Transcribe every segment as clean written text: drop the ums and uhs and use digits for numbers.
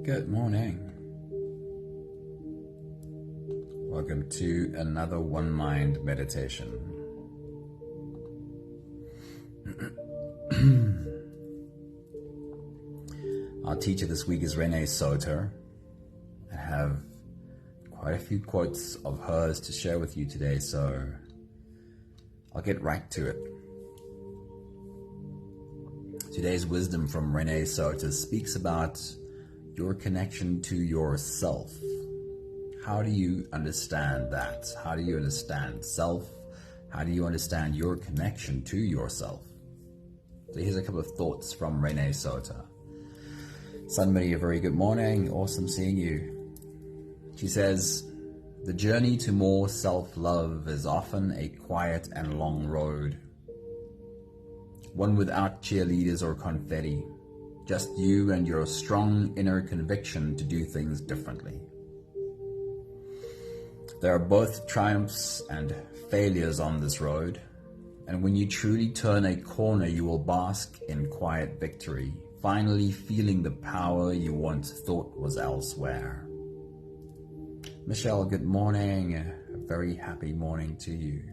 Good morning. Welcome to another One Mind meditation. Our teacher this week is Renae Sauter. I have quite a few quotes of hers to share with you today, so I'll get right to it. Today's wisdom from Renae Sauter speaks about your connection to yourself. How do you understand that? How do you understand self? How do you understand your connection to yourself? So here's a couple of thoughts from Renae Sauter. Sunmini, a very good morning. Awesome seeing you. She says, the journey to more self-love is often a quiet and long road. One without cheerleaders or confetti. Just you and your strong inner conviction to do things differently. There are both triumphs and failures on this road, and when you truly turn a corner, you will bask in quiet victory, finally feeling the power you once thought was elsewhere. Michelle, good morning. A very happy morning to you.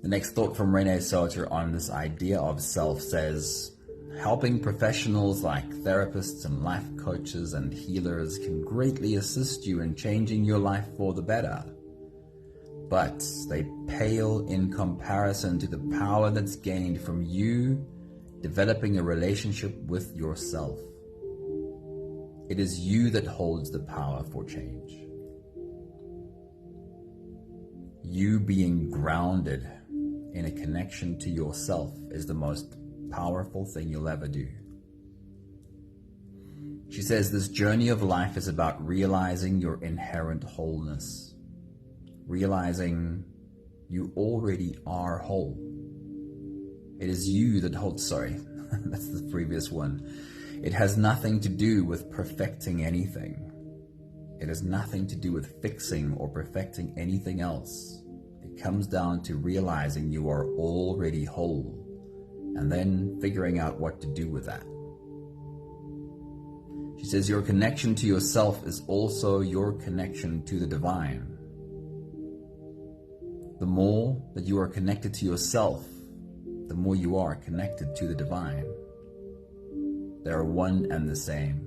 The next thought from Renae Sauter on this idea of self says, helping professionals like therapists and life coaches and healers can greatly assist you in changing your life for the better. But they pale in comparison to the power that's gained from you developing a relationship with yourself. It is you that holds the power for change. You being grounded in a connection to yourself is the most powerful thing you'll ever do. She says this journey of life is about realizing your inherent wholeness, realizing you already are whole. It is you that holds, that's the previous one. It has nothing to do with perfecting anything. It has nothing to do with fixing or perfecting anything else. It comes down to realizing you are already whole and then figuring out what to do with that. She says your connection to yourself is also your connection to the divine. The more that you are connected to yourself, the more you are connected to the divine. They are one and the same.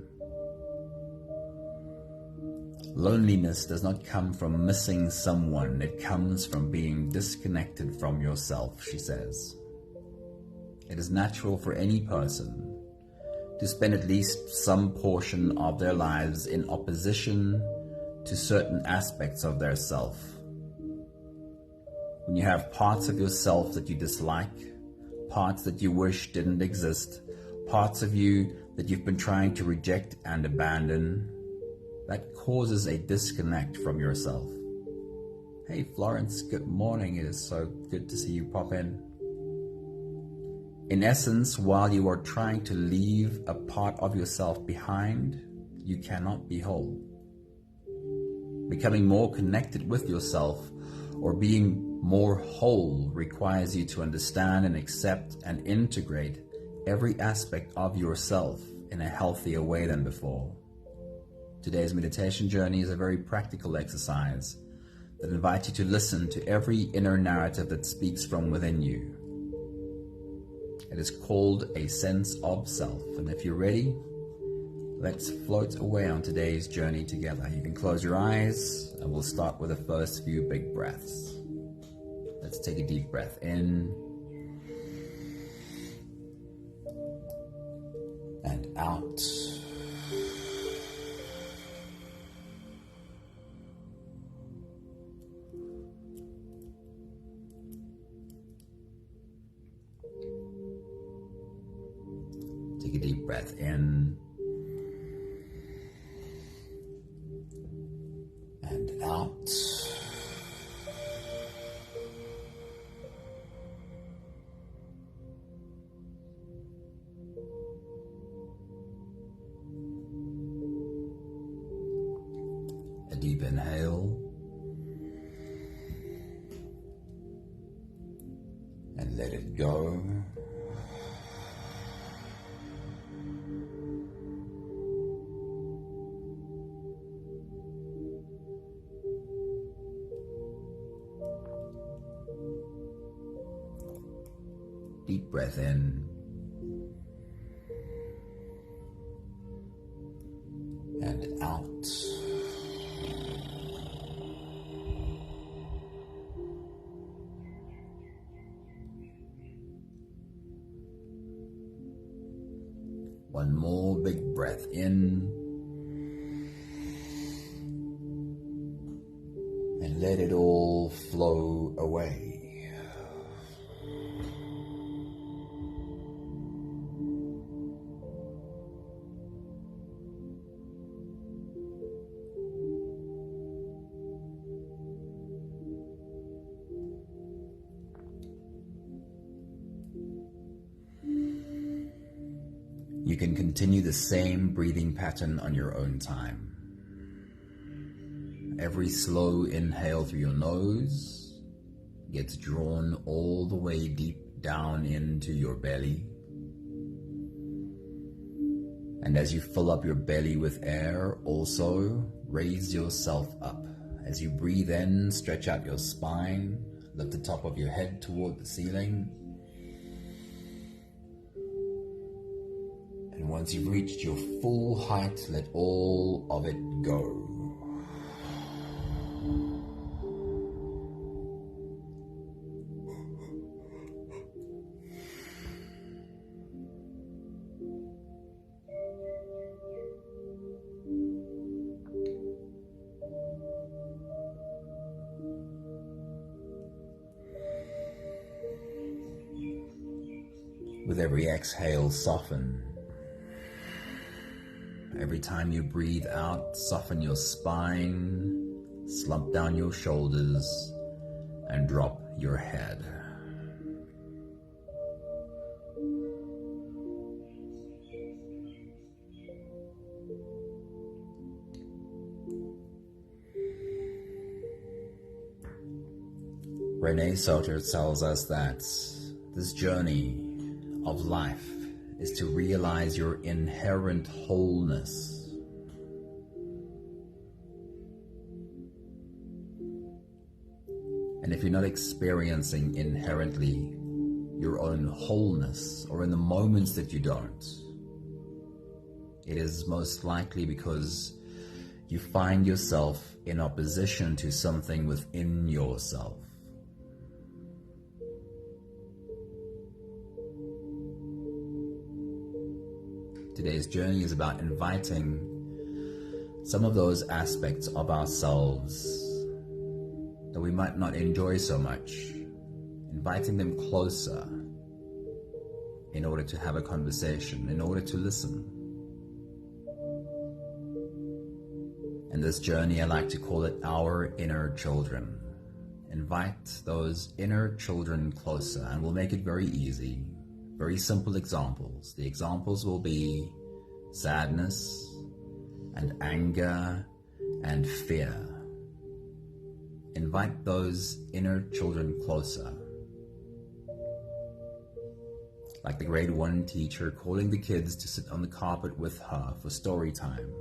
Loneliness does not come from missing someone. It comes from being disconnected from yourself, she says. It is natural for any person to spend at least some portion of their lives in opposition to certain aspects of their self. When you have parts of yourself that you dislike, parts that you wish didn't exist, parts of you that you've been trying to reject and abandon, that causes a disconnect from yourself. Hey Florence, good morning. It is so good to see you pop in. In essence, while you are trying to leave a part of yourself behind, you cannot be whole. Becoming more connected with yourself or being more whole requires you to understand and accept and integrate every aspect of yourself in a healthier way than before. Today's meditation journey is a very practical exercise that invites you to listen to every inner narrative that speaks from within you. It is called a sense of self, and if you're ready, let's float away on today's journey together. You can close your eyes, and we'll start with the first few big breaths. Let's take a deep breath in and out. Take a deep breath in and out. A deep inhale and let it go. Deep breath in. And out. One more big breath in. And let it all flow away. You can continue the same breathing pattern on your own time. Every slow inhale through your nose gets drawn all the way deep down into your belly. And as you fill up your belly with air, also raise yourself up. As you breathe in, stretch out your spine, lift the top of your head toward the ceiling. And once you've reached your full height, let all of it go. With every exhale, soften. Every time you breathe out, soften your spine, slump down your shoulders, and drop your head. Renae Sauter tells us that this journey of life is to realize your inherent wholeness. And if you're not experiencing inherently your own wholeness, or in the moments that you don't, it is most likely because you find yourself in opposition to something within yourself. Today's journey is about inviting some of those aspects of ourselves that we might not enjoy so much, inviting them closer in order to have a conversation, in order to listen. And this journey, I like to call it our inner children. Invite those inner children closer, and we'll make it very easy. Very simple examples. The examples will be sadness and anger and fear. Invite those inner children closer. Like the grade 1 teacher calling the kids to sit on the carpet with her for story time.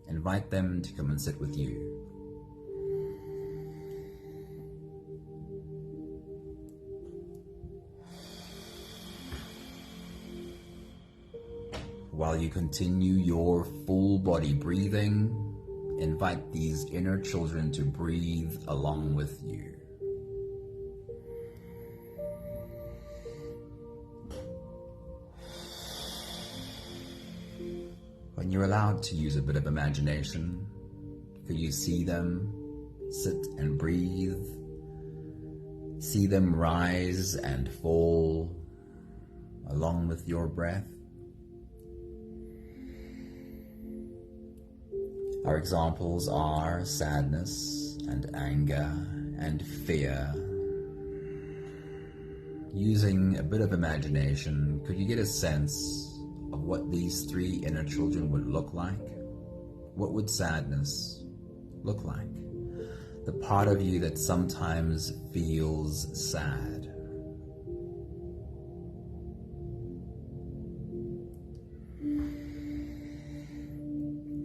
Invite them to come and sit with you. While you continue your full body breathing, invite these inner children to breathe along with you. When you're allowed to use a bit of imagination, could you see them sit and breathe? See them rise and fall along with your breath? Our examples are sadness and anger and fear. Using a bit of imagination, could you get a sense of what these 3 inner children would look like? What would sadness look like? The part of you that sometimes feels sad.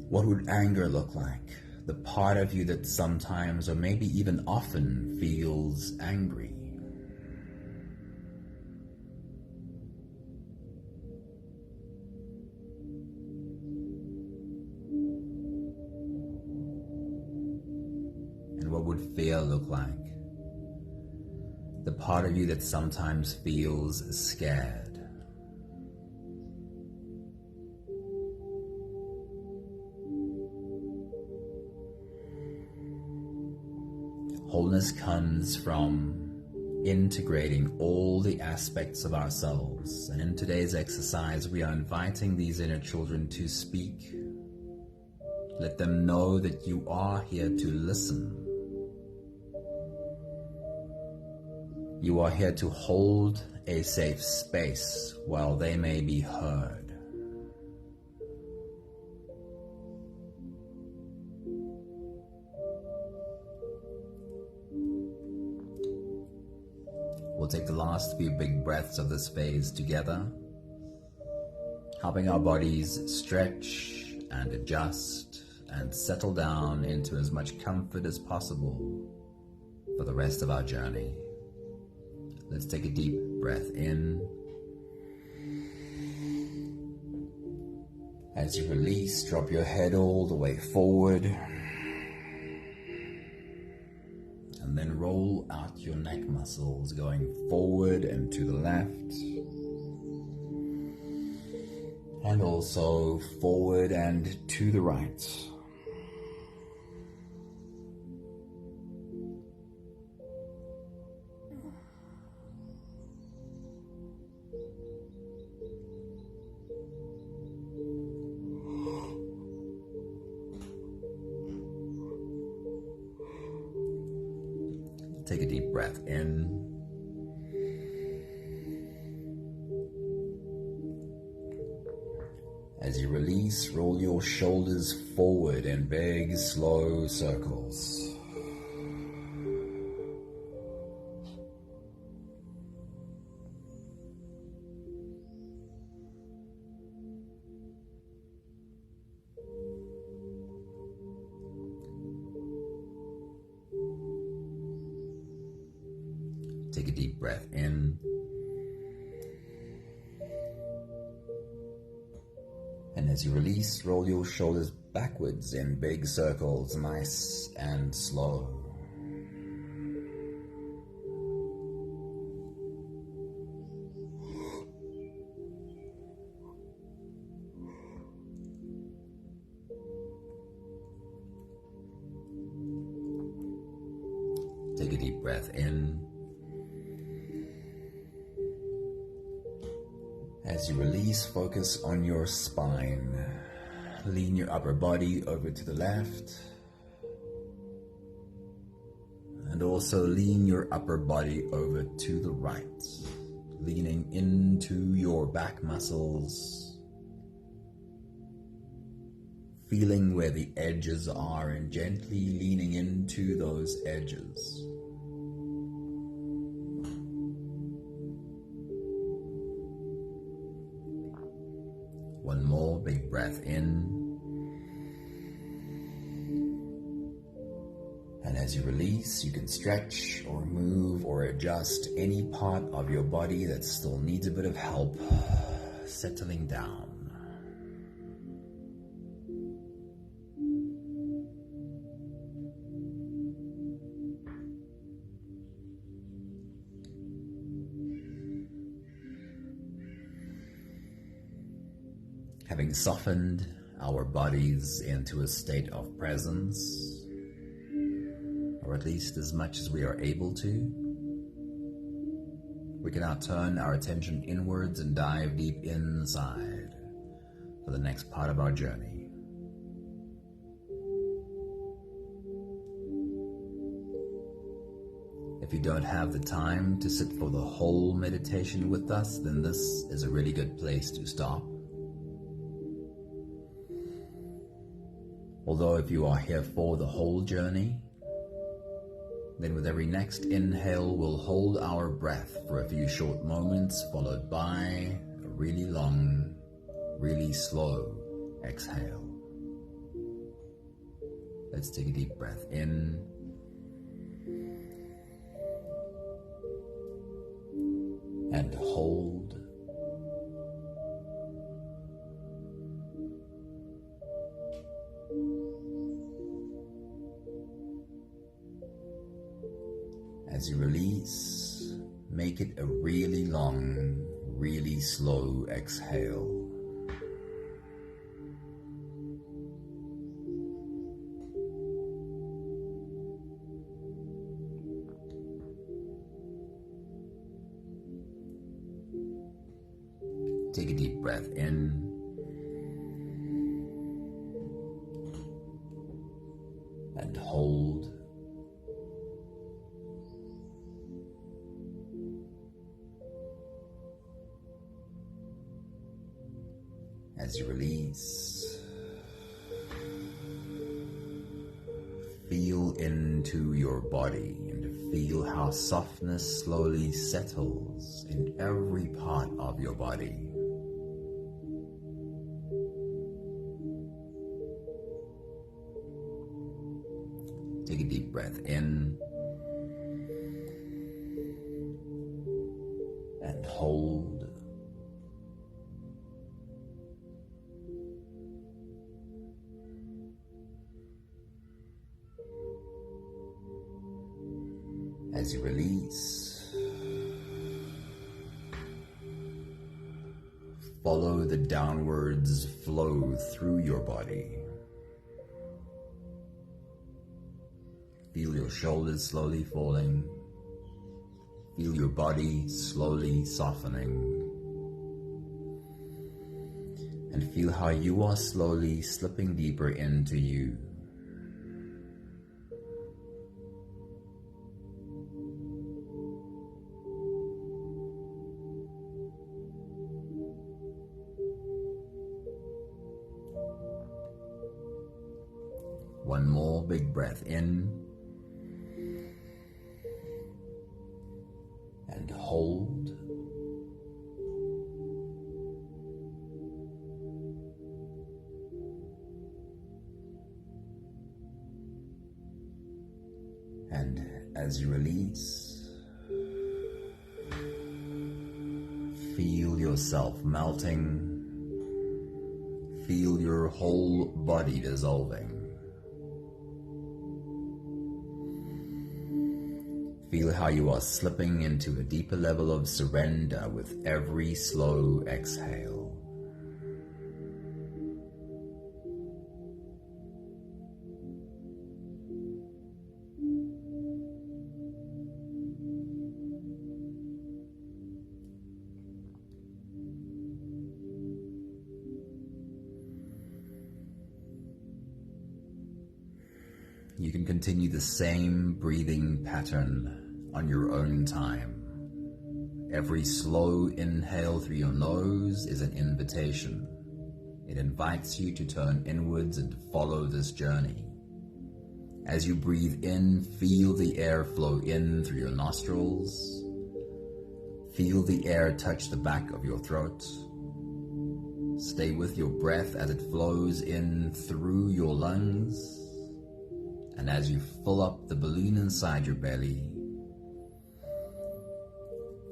What would anger look like? The part of you that sometimes, or maybe even often, feels angry. would fear look like? The part of you that sometimes feels scared. Wholeness comes from integrating all the aspects of ourselves. And in today's exercise, we are inviting these inner children to speak. Let them know that you are here to listen. You are here to hold a safe space while they may be heard. We'll take the last few big breaths of this phase together, helping our bodies stretch and adjust and settle down into as much comfort as possible for the rest of our journey. Let's take a deep breath in. As you release, drop your head all the way forward. And then roll out your neck muscles, going forward and to the left. And also forward and to the right. Take a deep breath in. As you release, roll your shoulders forward in big, slow circles. Take a deep breath in. And as you release, roll your shoulders backwards in big circles, nice and slow. Take a deep breath in. As you release, focus on your spine. Lean your upper body over to the left. And also lean your upper body over to the right. Leaning into your back muscles. Feeling where the edges are and gently leaning into those edges. One more big breath in. And as you release, you can stretch or move or adjust any part of your body that still needs a bit of help settling down. Having softened our bodies into a state of presence, or at least as much as we are able to, we can now turn our attention inwards and dive deep inside for the next part of our journey. If you don't have the time to sit for the whole meditation with us, then this is a really good place to stop. Although if you are here for the whole journey, then with every next inhale, we'll hold our breath for a few short moments, followed by a really long, really slow exhale. Let's take a deep breath in. And hold. As you release, make it a really long, really slow exhale. Take a deep breath in and hold. As you release, feel into your body and feel how softness slowly settles in every part of your body. Take a deep breath in and hold. As you release, follow the downwards flow through your body. Feel your shoulders slowly falling. Feel your body slowly softening. And feel how you are slowly slipping deeper into you. One more big breath in and hold. And as you release, feel yourself melting. Feel your whole body dissolving. Feel how you are slipping into a deeper level of surrender with every slow exhale. You can continue the same breathing pattern on your own time. Every slow inhale through your nose is an invitation. It invites you to turn inwards and follow this journey. As you breathe in, feel the air flow in through your nostrils. Feel the air touch the back of your throat. Stay with your breath as it flows in through your lungs. And as you fill up the balloon inside your belly,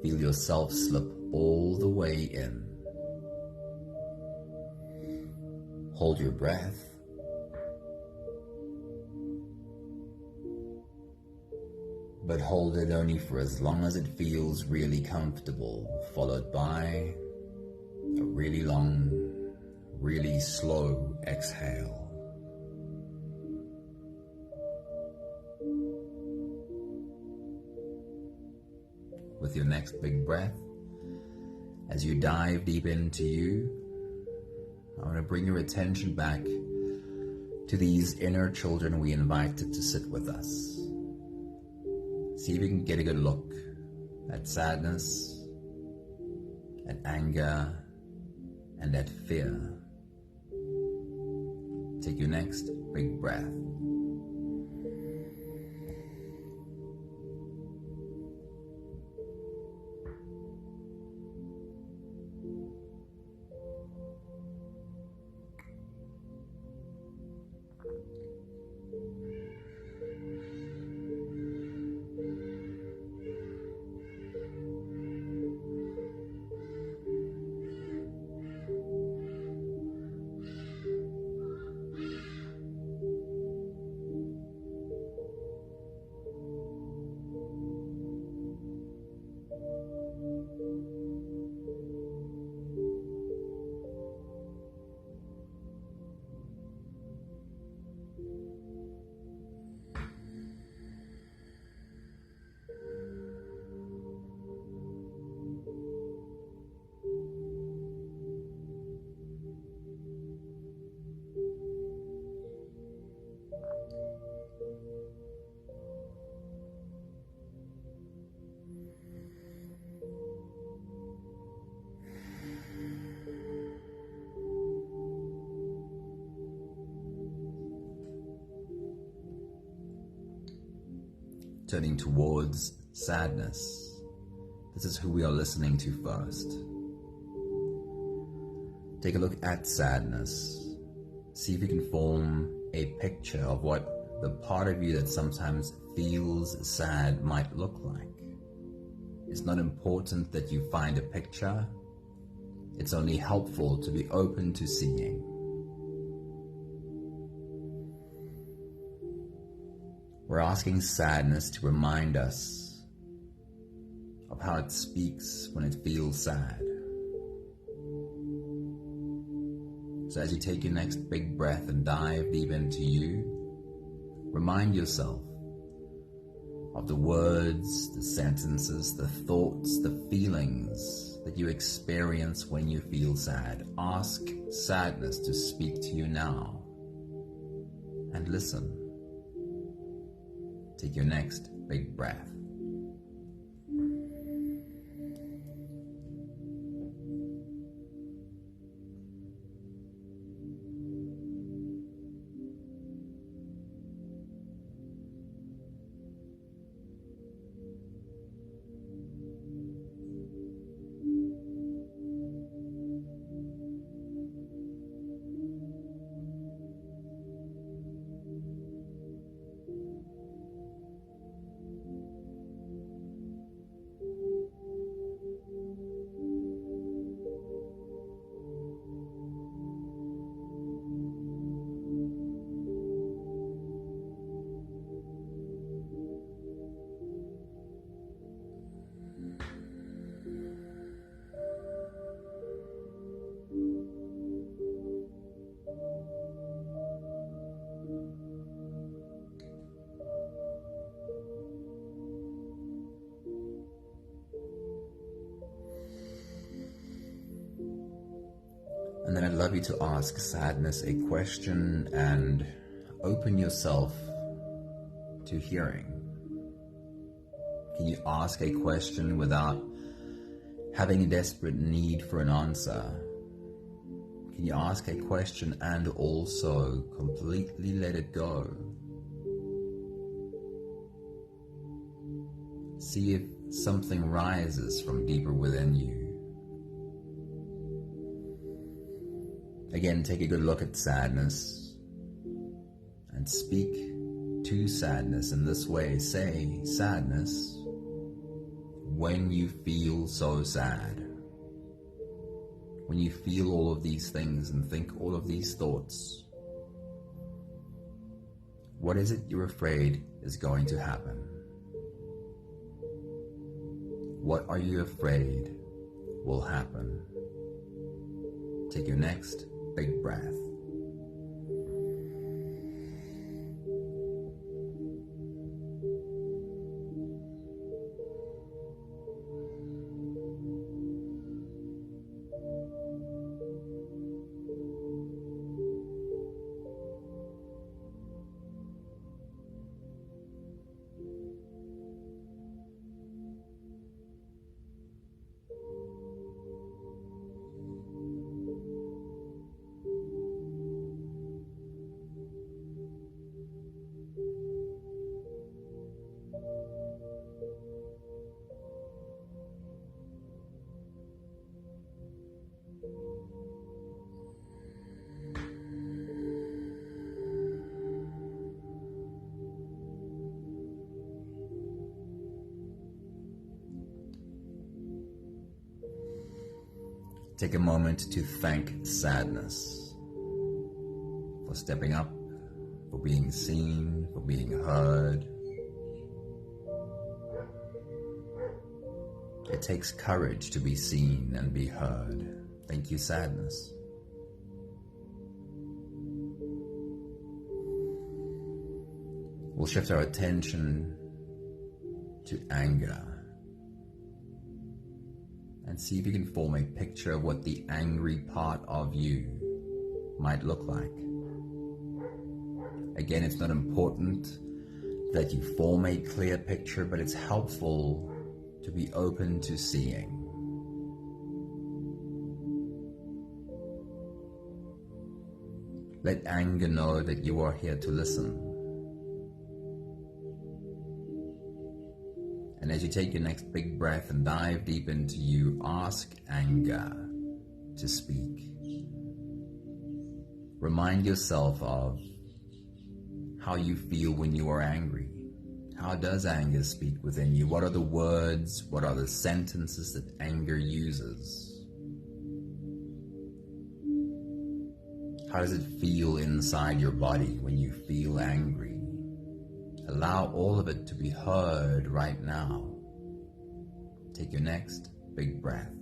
feel yourself slip all the way in. Hold your breath. But hold it only for as long as it feels really comfortable, followed by a really long, really slow exhale. With your next big breath, as you dive deep into you, I want to bring your attention back to these inner children we invited to sit with us. See if you can get a good look at sadness, at anger, and at fear. Take your next big breath. turning towards sadness. This is who we are listening to first. Take a look at sadness. See if you can form a picture of what the part of you that sometimes feels sad might look like. It's not important that you find a picture. It's only helpful to be open to seeing. We're asking sadness to remind us of how it speaks when it feels sad. So as you take your next big breath and dive deep into you, remind yourself of the words, the sentences, the thoughts, the feelings that you experience when you feel sad. Ask sadness to speak to you now and listen. Take your next big breath. And then I'd love you to ask sadness a question and open yourself to hearing. Can you ask a question without having a desperate need for an answer? Can you ask a question and also completely let it go? See if something rises from deeper within you. Again, take a good look at sadness and speak to sadness in this way. Say, sadness, when you feel so sad, when you feel all of these things and think all of these thoughts, what is it you're afraid is going to happen? What are you afraid will happen? Take your next big breath. Take a moment to thank sadness for stepping up, for being seen, for being heard. It takes courage to be seen and be heard. Thank you, sadness. We'll shift our attention to anger. And see if you can form a picture of what the angry part of you might look like. Again, it's not important that you form a clear picture, but it's helpful to be open to seeing. Let anger know that you are here to listen. As you take your next big breath and dive deep into you, ask anger to speak. Remind yourself of how you feel when you are angry. How does anger speak within you? What are the words? What are the sentences that anger uses? How does it feel inside your body when you feel angry? Allow all of it to be heard right now. Take your next big breath.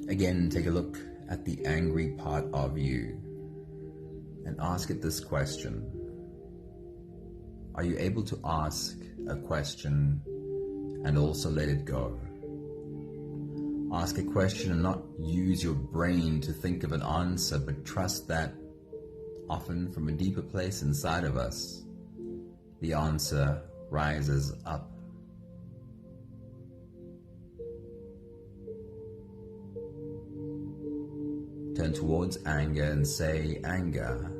Again, take a look at the angry part of you and ask it this question. Are you able to ask a question and also let it go? Ask a question and not use your brain to think of an answer, but trust that often from a deeper place inside of us, the answer rises up. Turn towards anger and say, anger,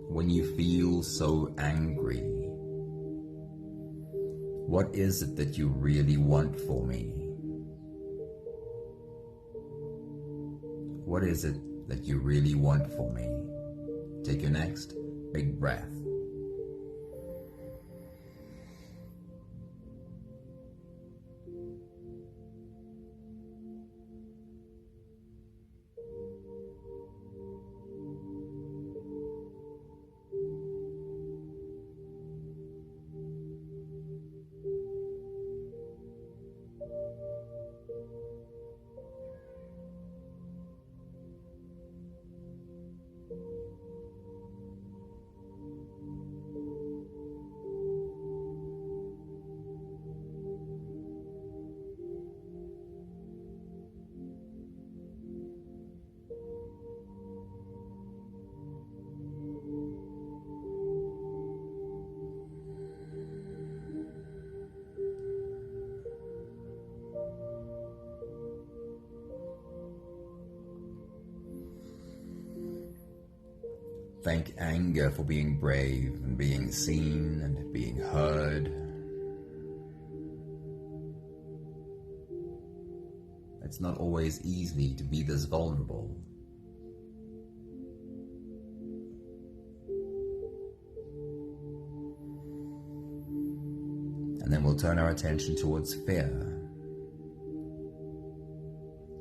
when you feel so angry, what is it that you really want for me? What is it that you really want for me? Take your next big breath. Thank anger for being brave and being seen and being heard. It's not always easy to be this vulnerable. And then we'll turn our attention towards fear.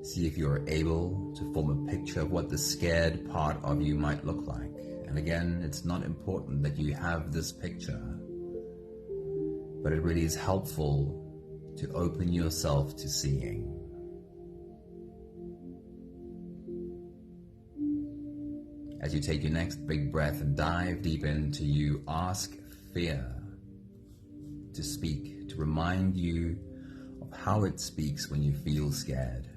See if you're able to form a picture of what the scared part of you might look like. And again, it's not important that you have this picture, but it really is helpful to open yourself to seeing. As you take your next big breath and dive deep into you, ask fear to speak, to remind you of how it speaks when you feel scared.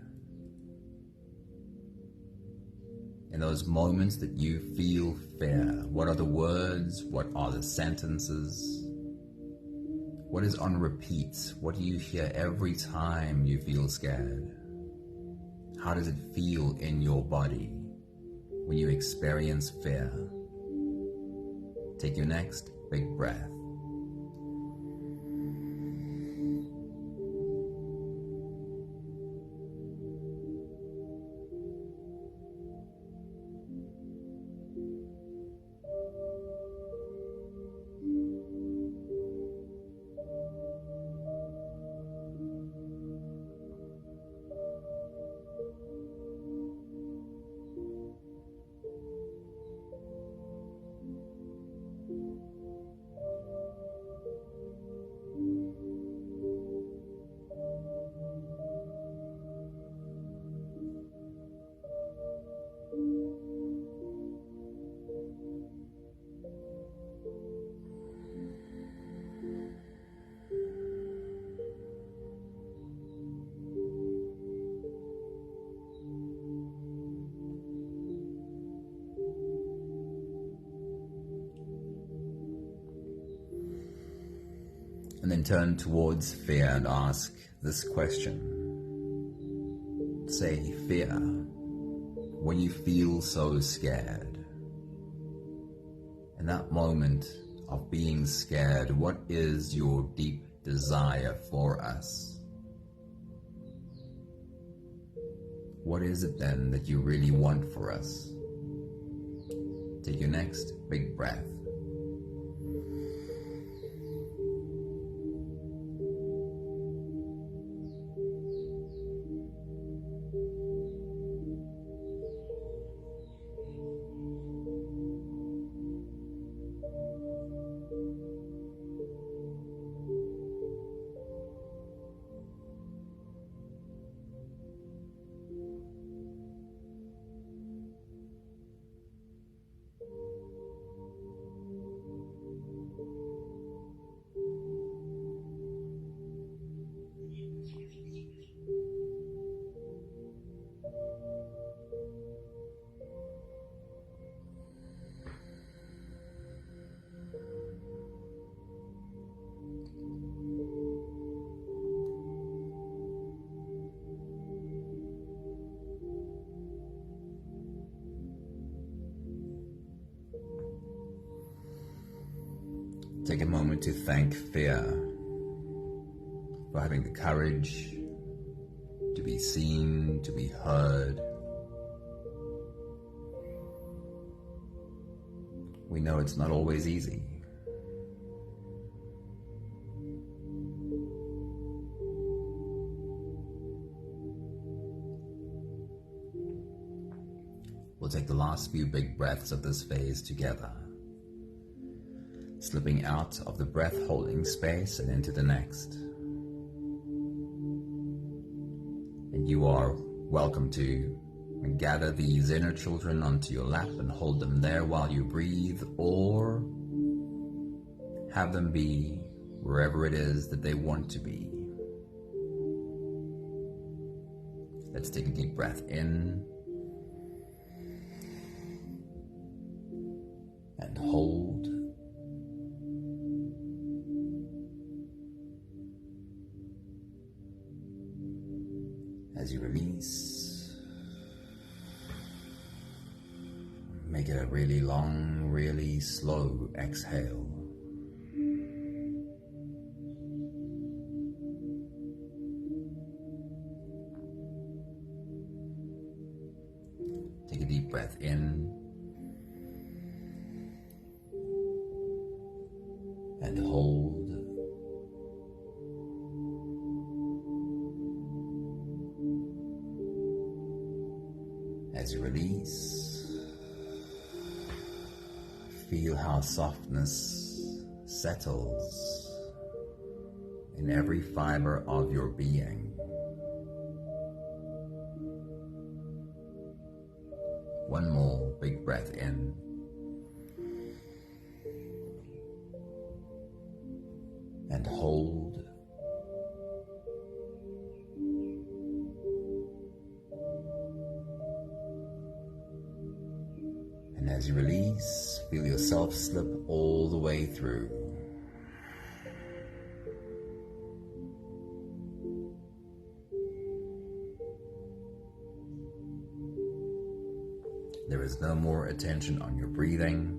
In those moments that you feel fear, what are the words? What are the sentences? What is on repeat? What do you hear every time you feel scared? How does it feel in your body when you experience fear? Take your next big breath. And then turn towards fear and ask this question. Say, fear, when you feel so scared, in that moment of being scared, what is your deep desire for us? What is it then that you really want for us? Take your next big breath. Take a moment to thank fear for having the courage to be seen, to be heard. We know it's not always easy. We'll take the last few big breaths of this phase together, slipping out of the breath-holding space and into the next. And you are welcome to gather these inner children onto your lap and hold them there while you breathe, or have them be wherever it is that they want to be. Let's take a deep breath in and hold. As you release, make it a really long, really slow exhale. Take a deep breath in and hold. As you release, feel how softness settles in every fiber of your being. One more big breath in. And hold. And as you release, feel yourself slip all the way through. There is no more attention on your breathing.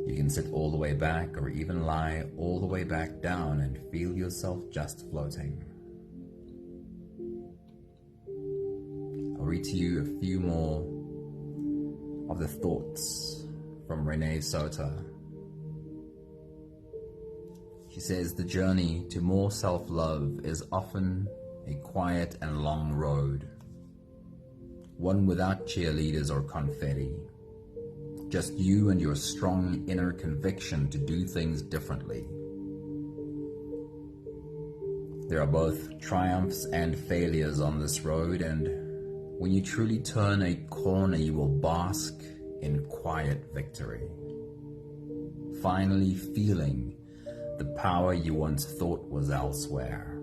You can sit all the way back or even lie all the way back down and feel yourself just floating. I'll read to you a few more of the thoughts from Renae Sauter. She says, the journey to more self-love is often a quiet and long road, one without cheerleaders or confetti, just you and your strong inner conviction to do things differently. There are both triumphs and failures on this road, and when you truly turn a corner, you will bask in quiet victory, finally feeling the power you once thought was elsewhere.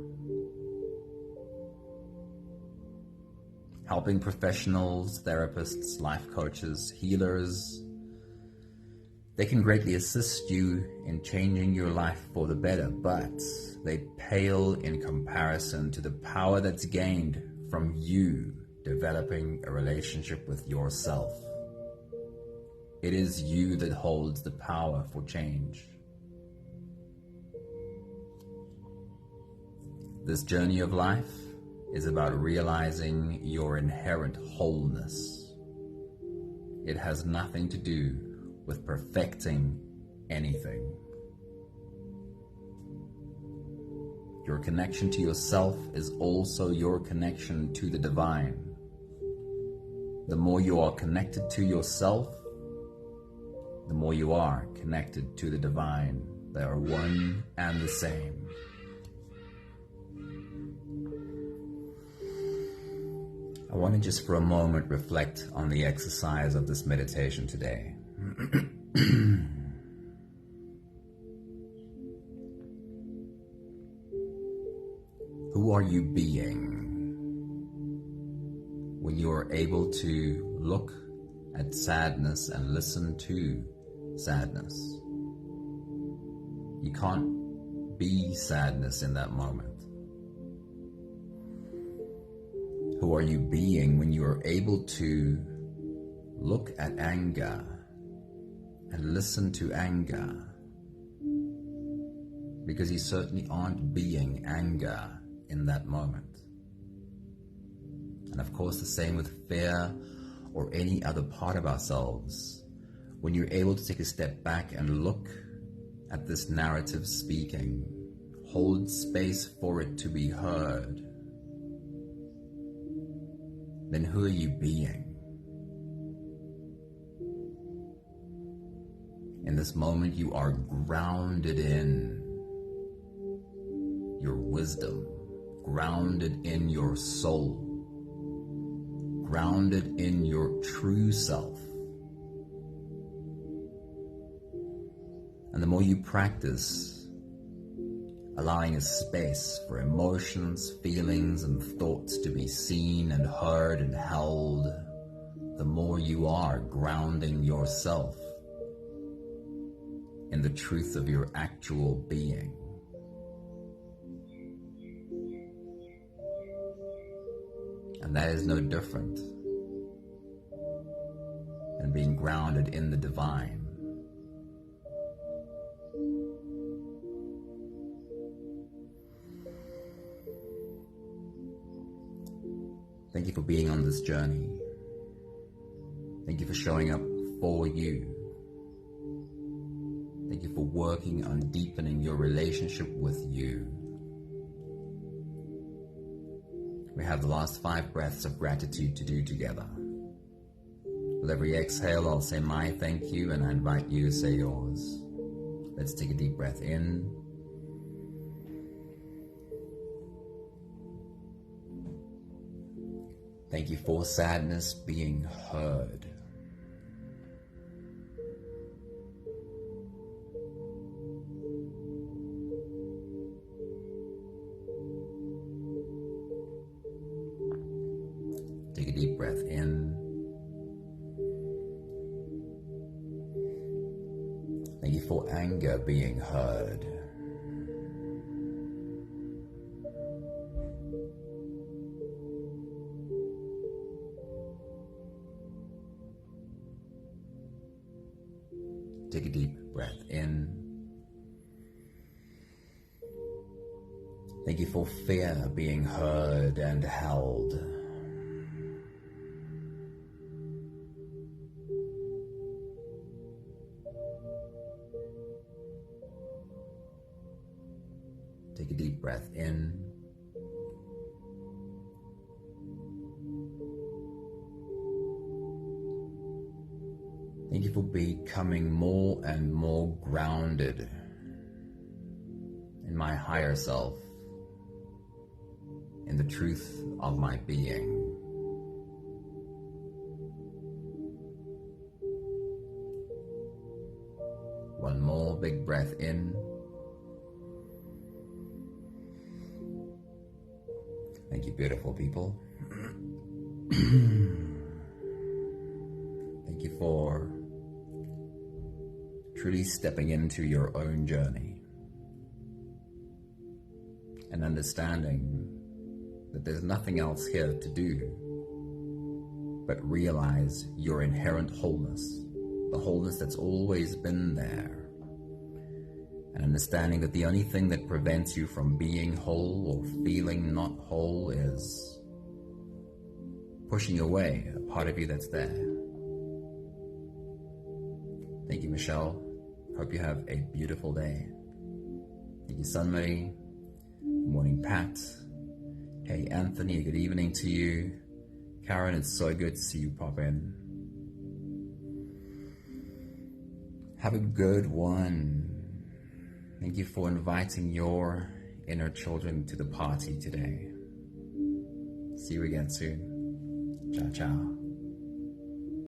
Helping professionals, therapists, life coaches, healers, They can greatly assist you in changing your life for the better, but they pale in comparison to the power that's gained from you developing a relationship with yourself. It is you that holds the power for change. This journey of life is about realizing your inherent wholeness. It has nothing to do with perfecting anything. Your connection to yourself is also your connection to the divine. The more you are connected to yourself, the more you are connected to the divine. They are one and the same. I want to just for a moment reflect on the exercise of this meditation today. Who are you being when you are able to look at sadness and listen to sadness? You can't be sadness in that moment. Who are you being when you are able to look at anger and listen to anger? Because you certainly aren't being anger in that moment. And of course, the same with fear or any other part of ourselves. When you're able to take a step back and look at this narrative speaking, hold space for it to be heard, then who are you being? In this moment, you are grounded in your wisdom, grounded in your soul, grounded in your true self. And the more you practice allowing a space for emotions, feelings, and thoughts to be seen and heard and held, the more you are grounding yourself in the truth of your actual being. And that is no different than being grounded in the divine. Thank you for being on this journey. Thank you for showing up for you. Thank you for working on deepening your relationship with you. We have the last 5 breaths of gratitude to do together. With every exhale, I'll say my thank you, and I invite you to say yours. Let's take a deep breath in. Thank you for sadness being heard. Take a deep breath in. Thank you for anger being heard. Take a deep breath in. Thank you for fear being heard and held. Take a deep breath in. Thank you for becoming more and more grounded in my higher self, in the truth of my being. One more big breath in. Thank you, beautiful people. Thank you for truly stepping into your own journey and understanding that there's nothing else here to do but realize your inherent wholeness, the wholeness that's always been there, and understanding that the only thing that prevents you from being whole or feeling not whole is pushing away a part of you that's there. Thank you, Michelle. Hope you have a beautiful day. Thank you, Sunmarie. Good morning, Pat. Hey, Anthony, good evening to you. Karen, it's so good to see you pop in. Have a good one. Thank you for inviting your inner children to the party today. See you again soon. Ciao, ciao.